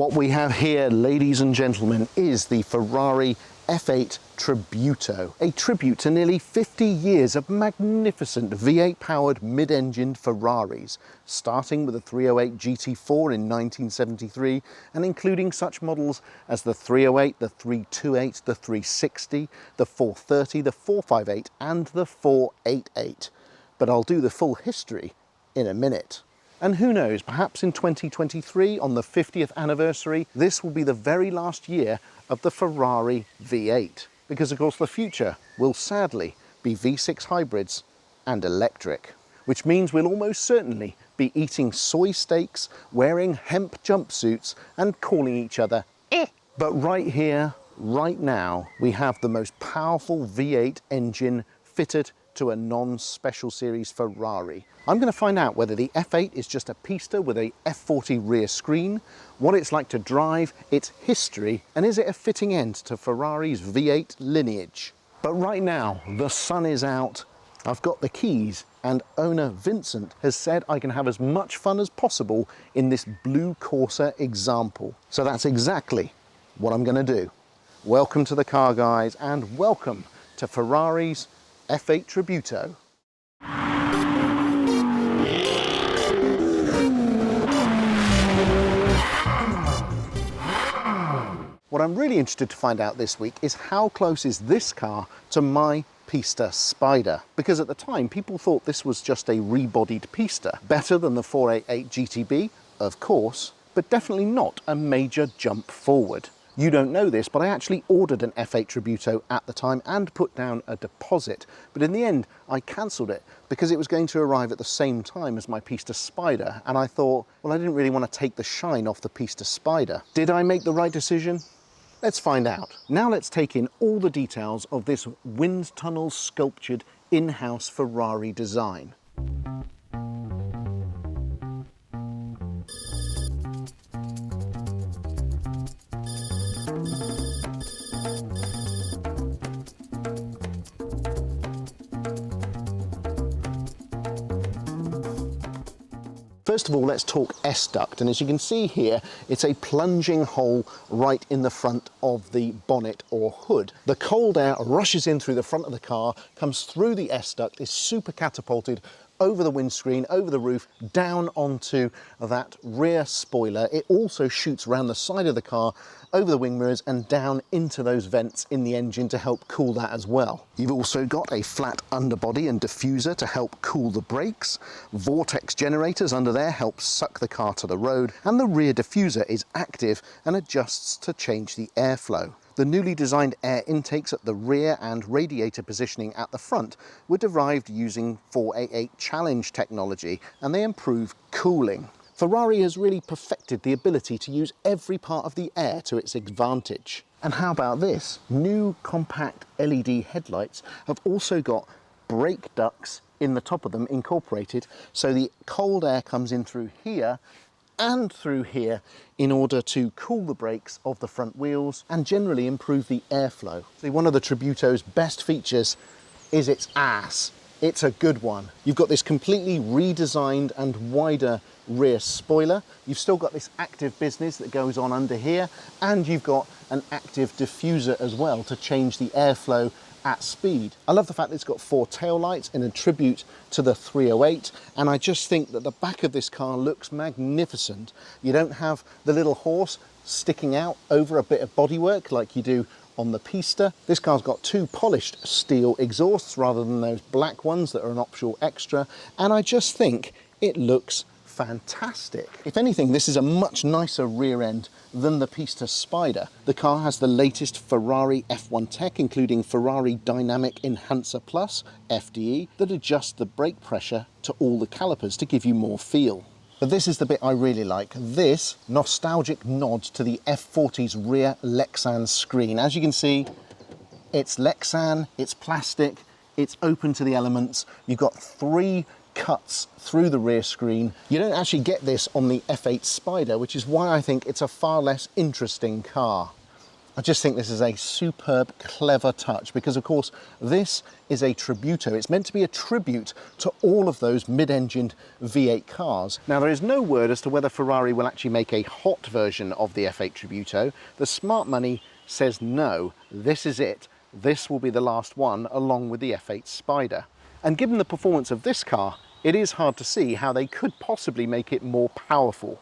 What we have here, ladies and gentlemen, is the Ferrari F8 Tributo, a tribute to nearly 50 years of magnificent V8 powered mid-engined Ferraris, starting with the 308 GT4 in 1973 and including such models as the 308, the 328, the 360, the 430, the 458 and the 488. But I'll do the full history in a minute. And who knows, perhaps in 2023, on the 50th anniversary, this will be the very last year of the Ferrari V8. Because of course the future will sadly be V6 hybrids and electric. Which means we'll almost certainly be eating soy steaks, wearing hemp jumpsuits and calling each other eh. But right here, right now, we have the most powerful V8 engine fitted to a non-special series Ferrari. I'm going to find out whether the F8 is just a Pista with a F40 rear screen, what it's like to drive, its history, and is it a fitting end to Ferrari's V8 lineage. But right now, the sun is out, I've got the keys, and owner Vincent has said I can have as much fun as possible in this blue Corsa example. So that's exactly what I'm going to do. Welcome to the Car Guys and welcome to Ferrari's F8 Tributo. What I'm really interested to find out this week is how close is this car to my Pista Spider? Because at the time people thought this was just a rebodied Pista. Better than the 488 GTB, of course, but definitely not a major jump forward. You don't know this, but I actually ordered an F8 Tributo at the time and put down a deposit. But in the end, I cancelled it because it was going to arrive at the same time as my Pista Spider. And I thought, well, I didn't really want to take the shine off the Pista Spider. Did I make the right decision? Let's find out. Now let's take in all the details of this wind tunnel sculptured in-house Ferrari design. First of all, let's talk S-duct, and as you can see here, it's a plunging hole right in the front of the bonnet or hood. The cold air rushes in through the front of the car, comes through the S-duct, is super catapulted over the windscreen, over the roof, down onto that rear spoiler. It also shoots around the side of the car, over the wing mirrors and down into those vents in the engine to help cool that as well. You've also got a flat underbody and diffuser to help cool the brakes. Vortex generators under there help suck the car to the road, and the rear diffuser is active and adjusts to change the airflow. The newly designed air intakes at the rear and radiator positioning at the front were derived using 488 Challenge technology, and they improve cooling. Ferrari has really perfected the ability to use every part of the air to its advantage. And how about this? New compact LED headlights have also got brake ducts in the top of them incorporated, so the cold air comes in through here and through here in order to cool the brakes of the front wheels and generally improve the airflow. See, one of the Tributo's best features is its ass. It's a good one. You've got this completely redesigned and wider rear spoiler. You've still got this active business that goes on under here, and you've got an active diffuser as well to change the airflow at speed. I love the fact that it's got 4 tail lights in a tribute to the 308, and I just think that the back of this car looks magnificent. You don't have the little horse sticking out over a bit of bodywork like you do on the Pista. This car's got 2 polished steel exhausts rather than those black ones that are an optional extra, and I just think it looks fantastic. If anything, this is a much nicer rear end than the Pista Spider. The car has the latest Ferrari F1 tech, including Ferrari Dynamic Enhancer Plus, FDE, that adjusts the brake pressure to all the calipers to give you more feel. But this is the bit I really like. This nostalgic nod to the F40's rear Lexan screen. As you can see, it's Lexan, it's plastic, it's open to the elements. You've got 3 cuts through the rear screen. You don't actually get this on the F8 Spider, which is why I think it's a far less interesting car. I just think this is a superb, clever touch because, of course, this is a Tributo. It's meant to be a tribute to all of those mid-engined V8 cars. Now, there is no word as to whether Ferrari will actually make a hot version of the F8 Tributo. The smart money says no, this is it. This will be the last one, along with the F8 Spider. And given the performance of this car, it is hard to see how they could possibly make it more powerful.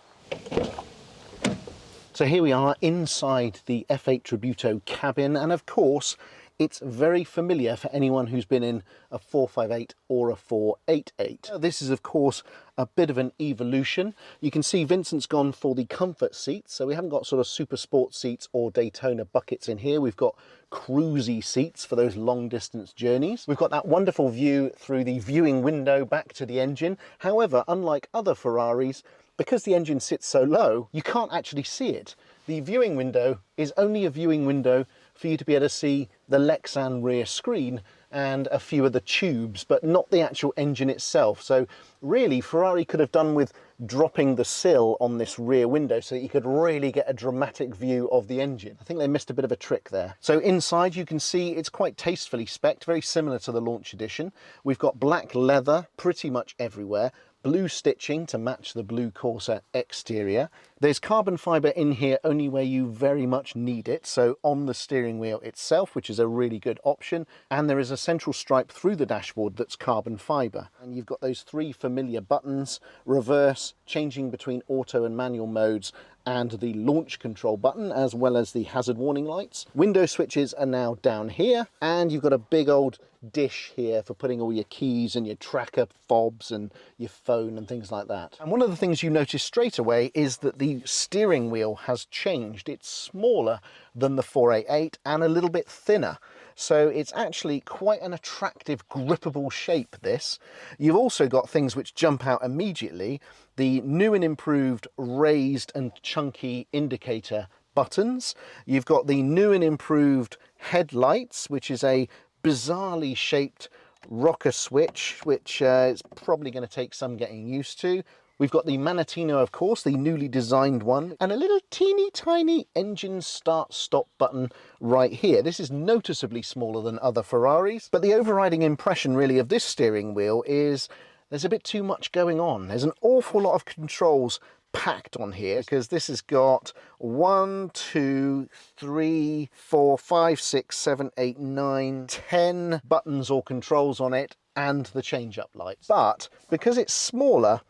So here we are inside the F8 Tributo cabin, and of course it's very familiar for anyone who's been in a 458 or a 488. This is of course a bit of an evolution. You can see Vincent's gone for the comfort seats, so we haven't got sort of super sport seats or Daytona buckets in here. We've got cruisy seats for those long distance journeys. We've got that wonderful view through the viewing window back to the engine. However, unlike other Ferraris, because the engine sits so low, you can't actually see it. The viewing window is only a viewing window for you to be able to see the Lexan rear screen and a few of the tubes, but not the actual engine itself. So really, Ferrari could have done with dropping the sill on this rear window so that you could really get a dramatic view of the engine. I think they missed a bit of a trick there. So inside you can see it's quite tastefully spec'd, very similar to the launch edition. We've got black leather pretty much everywhere, blue stitching to match the blue Corsa exterior. There's carbon fibre in here only where you very much need it, so on the steering wheel itself, which is a really good option, and there is a central stripe through the dashboard that's carbon fibre. And you've got those three familiar buttons: reverse, changing between auto and manual modes, and the launch control button, as well as the hazard warning lights. Window switches are now down here, and you've got a big old dish here for putting all your keys and your tracker fobs and your phone and things like that. And one of the things you notice straight away is that the steering wheel has changed. It's smaller than the 488 and a little bit thinner. So it's actually quite an attractive, grippable shape, this. You've also got things which jump out immediately. The new and improved raised and chunky indicator buttons. You've got the new and improved headlights, which is a bizarrely shaped rocker switch, which is probably going to take some getting used to. We've got the Manettino, of course, the newly designed one, and a little teeny tiny engine start-stop button right here. This is noticeably smaller than other Ferraris, but the overriding impression really of this steering wheel is there's a bit too much going on. There's an awful lot of controls packed on here, because this has got 1, 2, 3, 4, 5, 6, 7, 8, 9, 10 buttons or controls on it, and the change-up lights. But because it's smaller,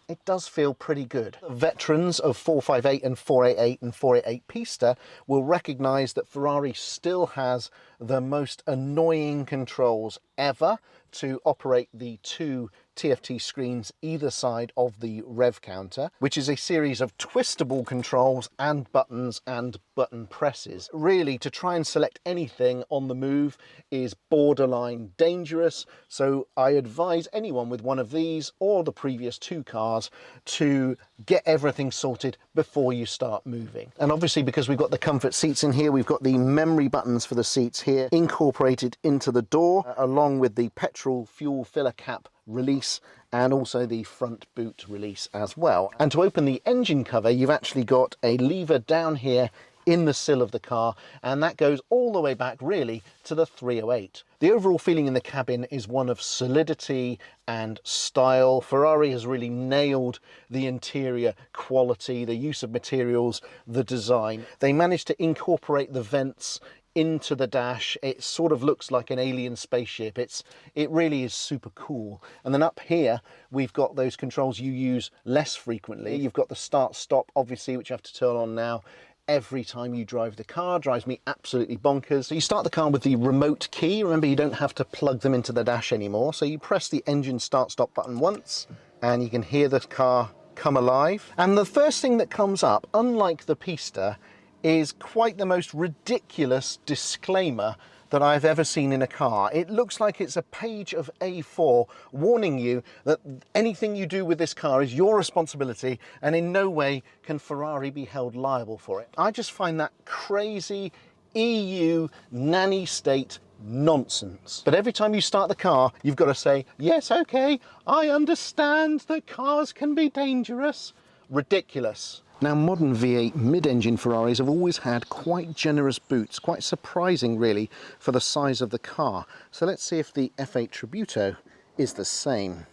it does feel pretty good. Veterans of 458 and 488 and 488 Pista will recognise that Ferrari still has the most annoying controls ever to operate the two TFT screens either side of the rev counter, which is a series of twistable controls and buttons and button presses. Really, to try and select anything on the move is borderline dangerous, so I advise anyone with one of these or the previous two cars to get everything sorted before you start moving. And obviously, because we've got the comfort seats in here, we've got the memory buttons for the seats here incorporated into the door, along with the petrol fuel filler cap release and also the front boot release as well. And to open the engine cover, you've actually got a lever down here in the sill of the car, and that goes all the way back really to the 308. The overall feeling in the cabin is one of solidity and style. Ferrari has really nailed the interior quality, the use of materials, the design. They managed to incorporate the vents into the dash. It sort of looks like an alien spaceship. It really is super cool. And then up here we've got those controls you use less frequently. You've got the start stop, obviously, which you have to turn on now every time you drive the car. Drives me absolutely bonkers. So you start the car with the remote key. Remember, you don't have to plug them into the dash anymore. So you press the engine start stop button once and you can hear the car come alive. And the first thing that comes up, unlike the Pista, is quite the most ridiculous disclaimer that I've ever seen in a car. It looks like it's a page of A4 warning you that anything you do with this car is your responsibility and in no way can Ferrari be held liable for it. I just find that crazy EU nanny state nonsense. But every time you start the car, you've got to say, yes, okay, I understand that cars can be dangerous. Ridiculous. Now, modern V8 mid-engine Ferraris have always had quite generous boots, quite surprising really for the size of the car. So let's see if the F8 Tributo is the same.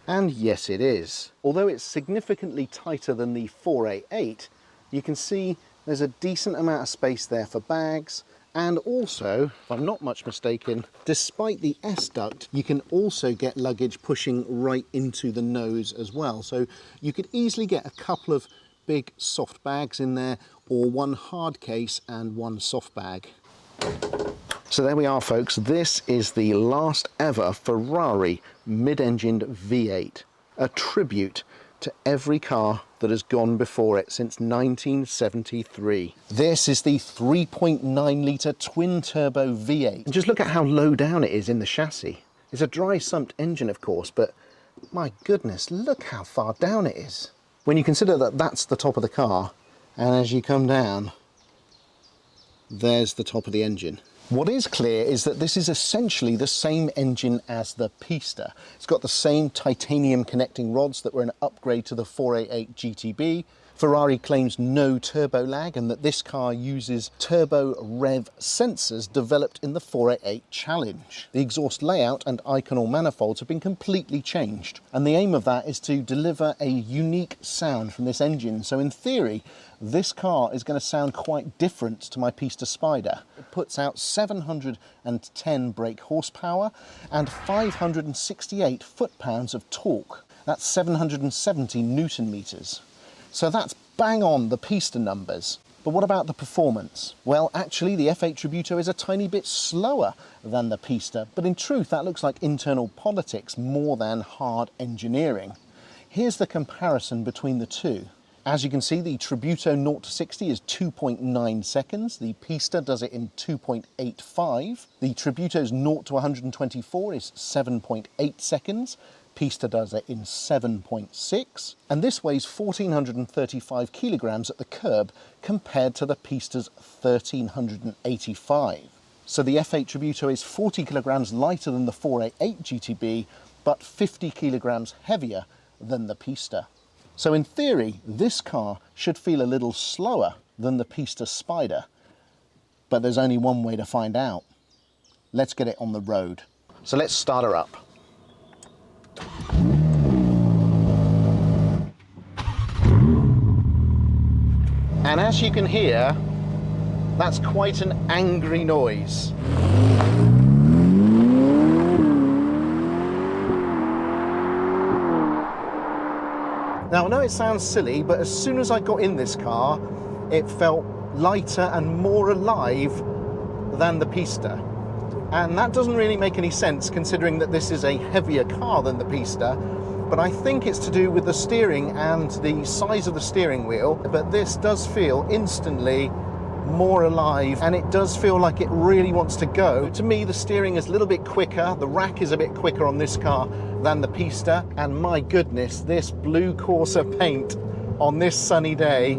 And yes, it is. Although it's significantly tighter than the 488, you can see there's a decent amount of space there for bags. And also, if I'm not much mistaken, despite the S-duct, you can also get luggage pushing right into the nose as well. So you could easily get a couple of big soft bags in there, or one hard case and one soft bag. So there we are, folks. This is the last ever Ferrari mid-engined V8, a tribute to every car that has gone before it since 1973. This is the 3.9 litre twin-turbo V8. And just look at how low down it is in the chassis. It's a dry-sumped engine, of course, but my goodness, look how far down it is. When you consider that that's the top of the car, and as you come down, there's the top of the engine. What is clear is that this is essentially the same engine as the Pista. It's got the same titanium connecting rods that were an upgrade to the 488 GTB. Ferrari claims no turbo lag and that this car uses turbo rev sensors developed in the 488 Challenge. The exhaust layout and Iconal manifolds have been completely changed, and the aim of that is to deliver a unique sound from this engine. So in theory, this car is going to sound quite different to my Pista Spider. It puts out 710 brake horsepower and 568 foot-pounds of torque. That's 770 Newton meters. So that's bang on the Pista numbers. But what about the performance? Well, actually the F8 Tributo is a tiny bit slower than the Pista, but in truth that looks like internal politics more than hard engineering. Here's the comparison between the two. As you can see, the Tributo 0 to 60 is 2.9 seconds. The Pista does it in 2.85. The Tributo's 0 to 124 is 7.8 seconds. Pista does it in 7.6. And this weighs 1,435 kilograms at the curb compared to the Pista's 1,385. So the F8 Tributo is 40 kilograms lighter than the 488 GTB, but 50 kilograms heavier than the Pista. So in theory, this car should feel a little slower than the Pista Spider, but there's only one way to find out. Let's get it on the road. So let's start her up. And as you can hear, that's quite an angry noise. Now, I know it sounds silly, but as soon as I got in this car, it felt lighter and more alive than the Pista. And that doesn't really make any sense considering that this is a heavier car than the Pista, but I think it's to do with the steering and the size of the steering wheel. But this does feel instantly more alive, and it does feel like it really wants to go. To me, the steering is a little bit quicker, the rack is a bit quicker on this car than the Pista, and my goodness, this blue Corsa paint on this sunny day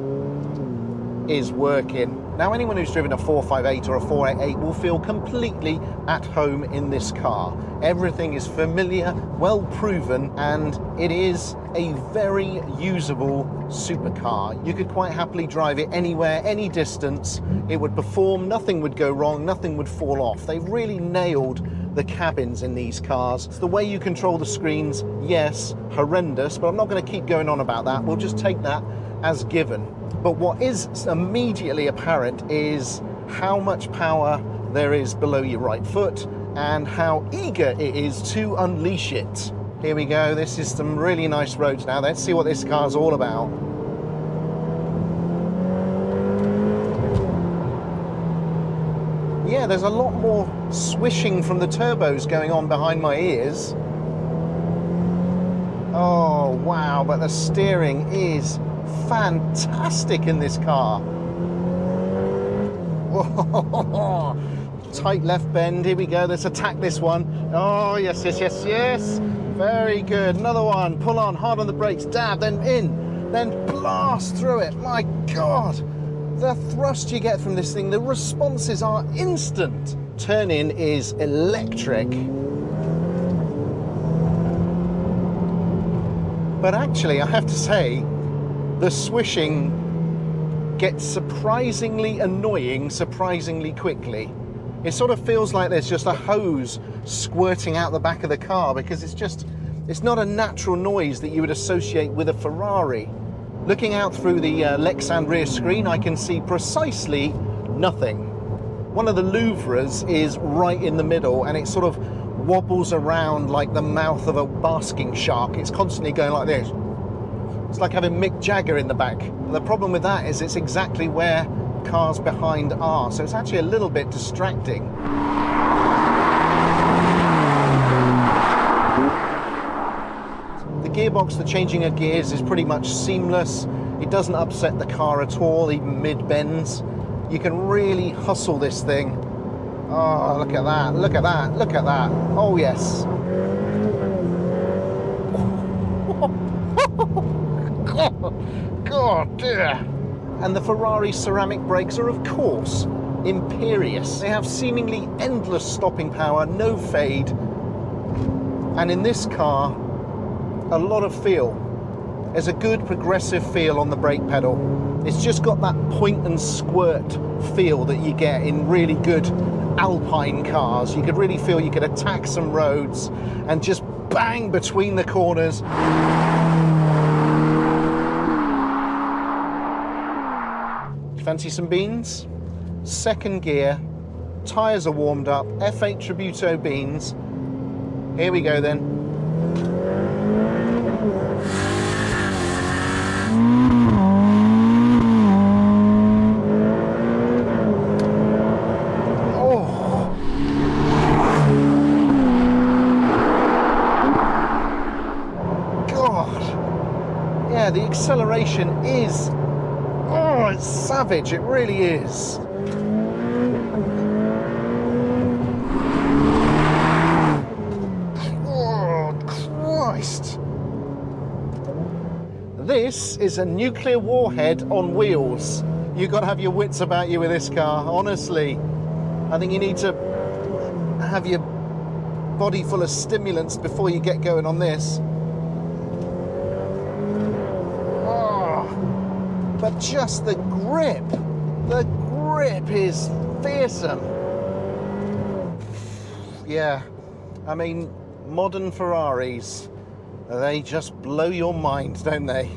is working. Now, anyone who's driven a 458 or a 488 will feel completely at home in this car. Everything is familiar, well proven, and it is a very usable supercar. You could quite happily drive it anywhere, any distance. It would perform, nothing would go wrong, nothing would fall off. They've really nailed the cabins in these cars. It's the way you control the screens, yes, horrendous, but I'm not going to keep going on about that. We'll just take that as given. But what is immediately apparent is how much power there is below your right foot and how eager it is to unleash it. Here we go, this is some really nice roads now. Let's see what this car's all about. Yeah, there's a lot more swishing from the turbos going on behind my ears. Oh, wow, but the steering is fantastic in this car. Whoa. Tight left bend, here we go, let's attack this one. Oh, yes, yes, yes, yes. Very good, another one, pull on, hard on the brakes, dab, then in, then blast through it. My God, the thrust you get from this thing, the responses are instant. Turn in is electric. But actually, I have to say, the swishing gets surprisingly annoying surprisingly quickly. It sort of feels like there's just a hose squirting out the back of the car, because it's not a natural noise that you would associate with a Ferrari. Looking out through the Lexan rear screen, I can see precisely nothing. One of the louvres is right in the middle, and it sort of wobbles around like the mouth of a basking shark. It's constantly going like this. It's like having Mick Jagger in the back. The problem with that is it's exactly where cars behind are, so it's actually a little bit distracting. The gearbox, the changing of gears is pretty much seamless. It doesn't upset the car at all, even mid-bends. You can really hustle this thing. Oh, look at that, look at that, look at that. Oh, yes. God, dear. And the Ferrari ceramic brakes are, of course, imperious. They have seemingly endless stopping power, no fade. And in this car, a lot of feel. There's a good progressive feel on the brake pedal. It's just got that point and squirt feel that you get in really good Alpine cars. You could really feel you could attack some roads and just bang between the corners. Fancy some beans? Second gear, tyres are warmed up, F8 Tributo beans. Here we go then. Oh! God! Yeah, the acceleration is... Oh, it's savage, it really is. Oh, Christ. This is a nuclear warhead on wheels. You've got to have your wits about you with this car, honestly. I think you need to have your body full of stimulants before you get going on this. But just the grip is fearsome. Yeah, I mean, modern Ferraris, they just blow your mind, don't they?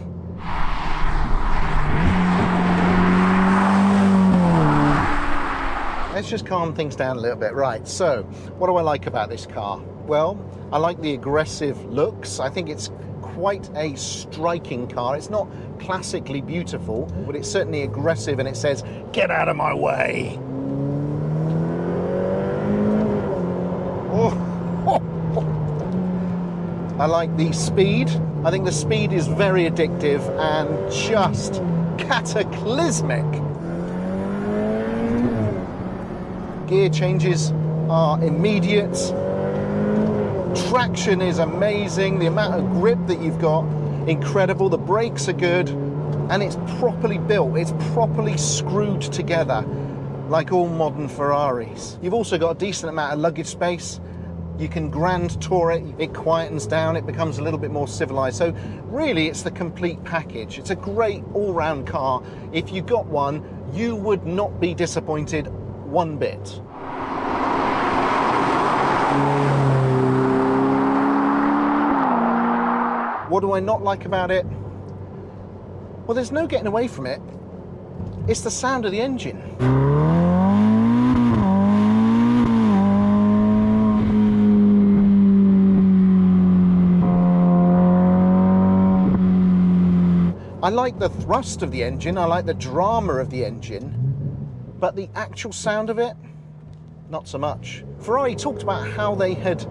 Let's just calm things down a little bit. Right, so what do I like about this car? Well, I like the aggressive looks. I think it's quite a striking car. It's not classically beautiful, but it's certainly aggressive, and it says, "Get out of my way." Oh. I like the speed. I think the speed is very addictive and just cataclysmic. Gear changes are immediate. Traction is amazing. The amount of grip that you've got, incredible. The brakes are good, and it's properly built. It's properly screwed together, like all modern Ferraris. You've also got a decent amount of luggage space. You can grand tour it. It quietens down. It becomes a little bit more civilized. So really, it's the complete package. It's a great all-round car. If you got one, you would not be disappointed one bit. What do I not like about it? Well, there's no getting away from it. It's the sound of the engine. I like the thrust of the engine, I like the drama of the engine, but the actual sound of it, not so much. Ferrari talked about how they had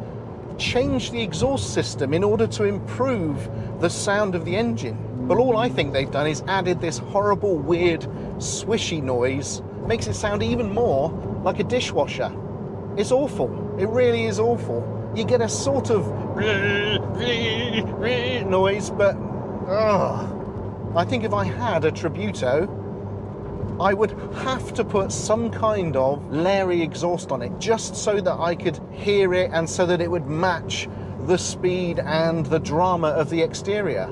changed the exhaust system in order to improve the sound of the engine. But all I think they've done is added this horrible, weird, swishy noise. Makes it sound even more like a dishwasher. It's awful. It really is awful. You get a sort of noise, but I think if I had a Tributo, I would have to put some kind of Larry exhaust on it, just so that I could hear it and so that it would match the speed and the drama of the exterior.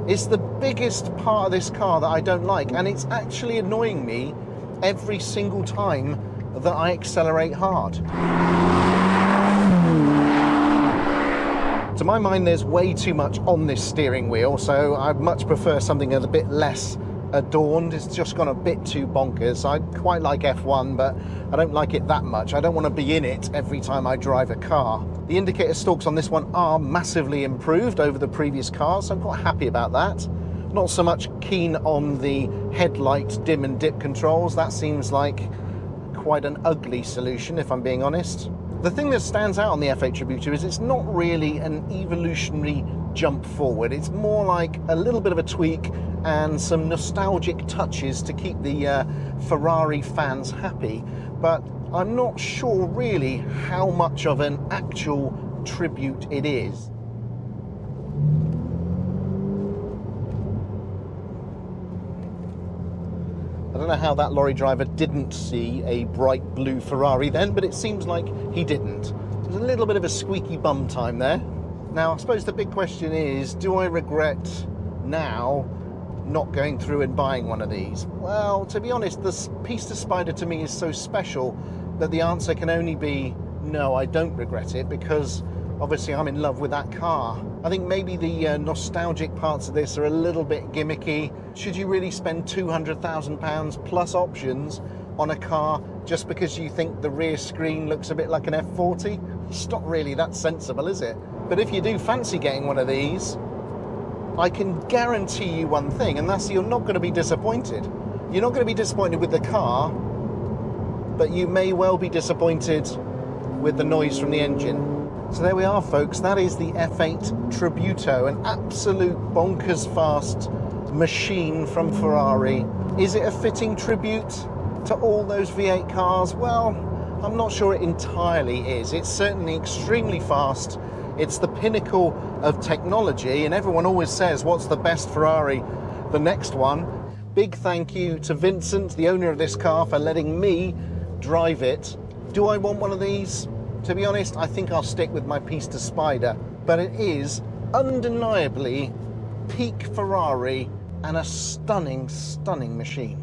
It's the biggest part of this car that I don't like, and it's actually annoying me every single time that I accelerate hard. To my mind, there's way too much on this steering wheel, so I'd much prefer something a bit less adorned. It's just gone a bit too bonkers. I quite like F1, but I don't like it that much. I don't want to be in it every time I drive a car. The indicator stalks on this one are massively improved over the previous cars, so I'm quite happy about that. Not so much keen on the headlight dim and dip controls. That seems like quite an ugly solution, if I'm being honest. The thing that stands out on the F8 Tributo is it's not really an evolutionary jump forward. It's more like a little bit of a tweak and some nostalgic touches to keep the Ferrari fans happy. But I'm not sure really how much of an actual tribute it is. I don't know how that lorry driver didn't see a bright blue Ferrari then, but it seems like he didn't. There's a little bit of a squeaky bum time there. Now, I suppose the big question is, do I regret now not going through and buying one of these? Well, to be honest, the Pista Spider to me is so special that the answer can only be no, I don't regret it, because obviously I'm in love with that car. I think maybe the nostalgic parts of this are a little bit gimmicky. Should you really spend £200,000 plus options on a car just because you think the rear screen looks a bit like an F40? It's not really that sensible, is it? But if you do fancy getting one of these, I can guarantee you one thing, and that's you're not going to be disappointed. You're not going to be disappointed with the car, but you may well be disappointed with the noise from the engine. So there we are, folks. That is the F8 Tributo, an absolute bonkers fast machine from Ferrari. Is it a fitting tribute to all those V8 cars? Well, I'm not sure it entirely is. It's certainly extremely fast. It's the pinnacle of technology, and everyone always says, what's the best Ferrari? The next one. Big thank you to Vincent, the owner of this car, for letting me drive it. Do I want one of these? To be honest, I think I'll stick with my Pista Spider, but it is undeniably peak Ferrari and a stunning, stunning machine.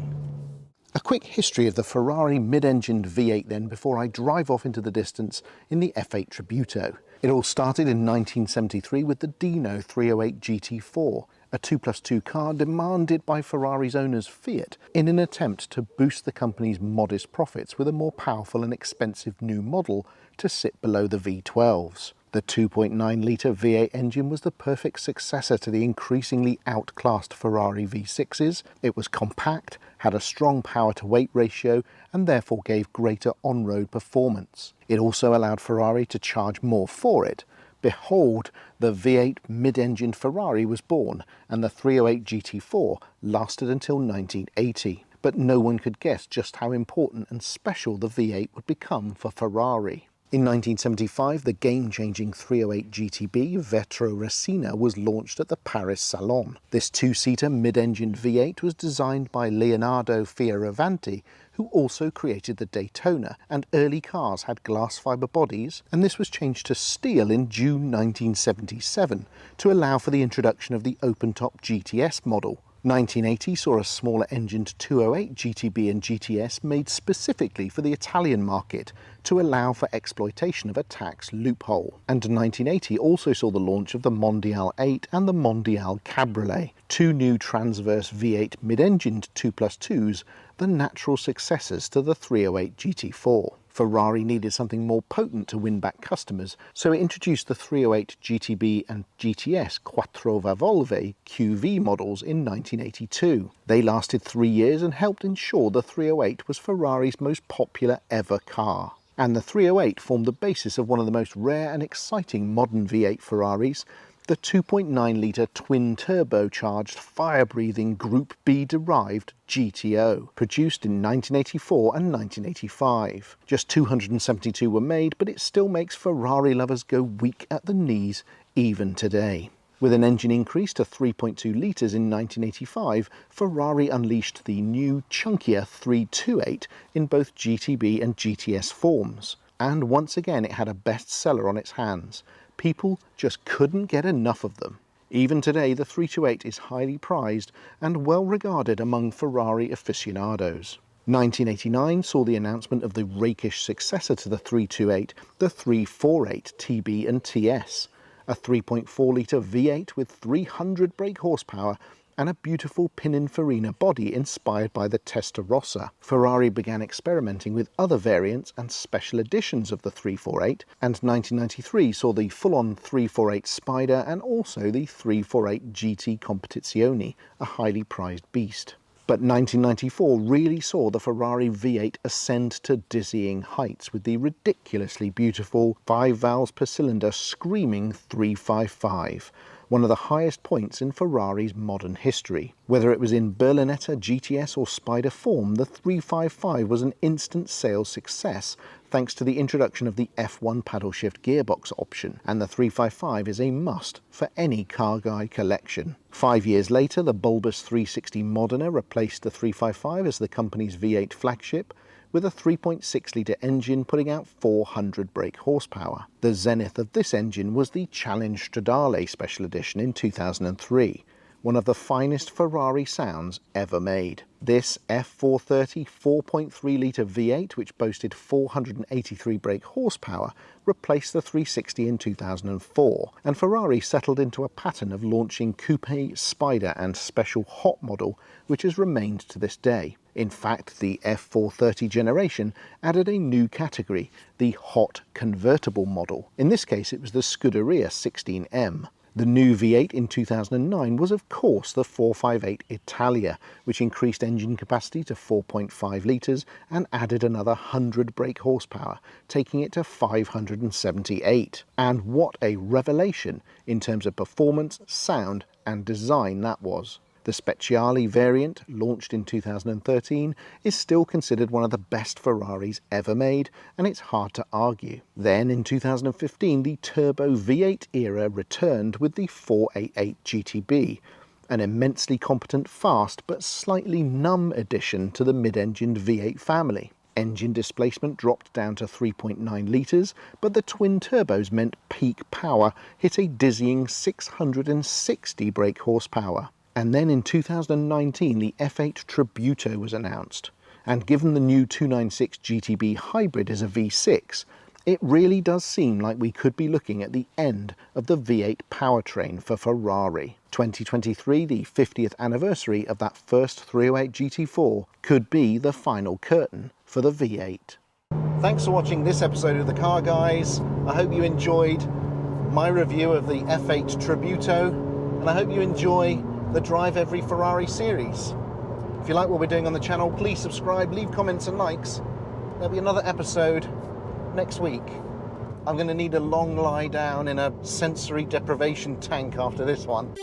A quick history of the Ferrari mid-engined V8 then, before I drive off into the distance in the F8 Tributo. It all started in 1973 with the Dino 308 GT4, a 2+2 car demanded by Ferrari's owners Fiat in an attempt to boost the company's modest profits with a more powerful and expensive new model to sit below the V12s. The 2.9-litre V8 engine was the perfect successor to the increasingly outclassed Ferrari V6s. It was compact, had a strong power-to-weight ratio, and therefore gave greater on-road performance. It also allowed Ferrari to charge more for it. Behold, the V8 mid-engined Ferrari was born, and the 308 GT4 lasted until 1980. But no one could guess just how important and special the V8 would become for Ferrari. In 1975, the game-changing 308 GTB Vetro Resina was launched at the Paris Salon. This two-seater mid-engined V8 was designed by Leonardo Fioravanti, who also created the Daytona, and early cars had glass fibre bodies, and this was changed to steel in June 1977 to allow for the introduction of the open-top GTS model. 1980 saw a smaller engined 208 GTB and GTS made specifically for the Italian market to allow for exploitation of a tax loophole. And 1980 also saw the launch of the Mondial 8 and the Mondial Cabriolet, two new transverse V8 mid-engined 2+2s, the natural successors to the 308 GT4. Ferrari needed something more potent to win back customers, so it introduced the 308 GTB and GTS Quattro Valvole QV models in 1982. They lasted 3 years and helped ensure the 308 was Ferrari's most popular ever car. And the 308 formed the basis of one of the most rare and exciting modern V8 Ferraris, the 2.9-litre twin-turbocharged, fire-breathing Group B-derived GTO, produced in 1984 and 1985. Just 272 were made, but it still makes Ferrari lovers go weak at the knees even today. With an engine increase to 3.2 litres in 1985, Ferrari unleashed the new, chunkier 328 in both GTB and GTS forms. And once again it had a bestseller on its hands. People just couldn't get enough of them. Even today, the 328 is highly prized and well regarded among Ferrari aficionados. 1989 saw the announcement of the rakish successor to the 328, the 348 TB and TS, a 3.4-litre V8 with 300 brake horsepower and a beautiful Pininfarina body inspired by the Testarossa. Ferrari began experimenting with other variants and special editions of the 348, and 1993 saw the full-on 348 Spider and also the 348 GT Competizione, a highly prized beast. But 1994 really saw the Ferrari V8 ascend to dizzying heights with the ridiculously beautiful 5 valves per cylinder screaming 355, one of the highest points in Ferrari's modern history. Whether it was in Berlinetta, GTS or Spider form, the 355 was an instant sales success thanks to the introduction of the F1 paddle shift gearbox option, and the 355 is a must for any car guy collection. 5 years later, the bulbous 360 Modena replaced the 355 as the company's V8 flagship, with a 3.6-litre engine putting out 400 brake horsepower. The zenith of this engine was the Challenge Stradale Special Edition in 2003, one of the finest Ferrari sounds ever made. This F430 4.3-litre V8, which boasted 483 brake horsepower, replaced the 360 in 2004, and Ferrari settled into a pattern of launching Coupe, Spider and Special Hot model, which has remained to this day. In fact, the F430 generation added a new category, the Hot Convertible model. In this case, it was the Scuderia 16M. The new V8 in 2009 was of course the 458 Italia, which increased engine capacity to 4.5 litres and added another 100 brake horsepower, taking it to 578. And what a revelation in terms of performance, sound and design that was. The Speciale variant, launched in 2013, is still considered one of the best Ferraris ever made, and it's hard to argue. Then in 2015, the turbo V8 era returned with the 488 GTB, an immensely competent, fast but slightly numb addition to the mid-engined V8 family. Engine displacement dropped down to 3.9 litres, but the twin turbos meant peak power hit a dizzying 660 brake horsepower. And then in 2019, the F8 Tributo was announced. And given the new 296 GTB hybrid is a V6, it really does seem like we could be looking at the end of the V8 powertrain for Ferrari. 2023, the 50th anniversary of that first 308 GT4, could be the final curtain for the V8. Thanks for watching this episode of The Car Guys. I hope you enjoyed my review of the F8 Tributo, and I hope you enjoy the Drive Every Ferrari series. If you like what we're doing on the channel, please subscribe, leave comments and likes. There'll be another episode next week. I'm going to need a long lie down in a sensory deprivation tank after this one.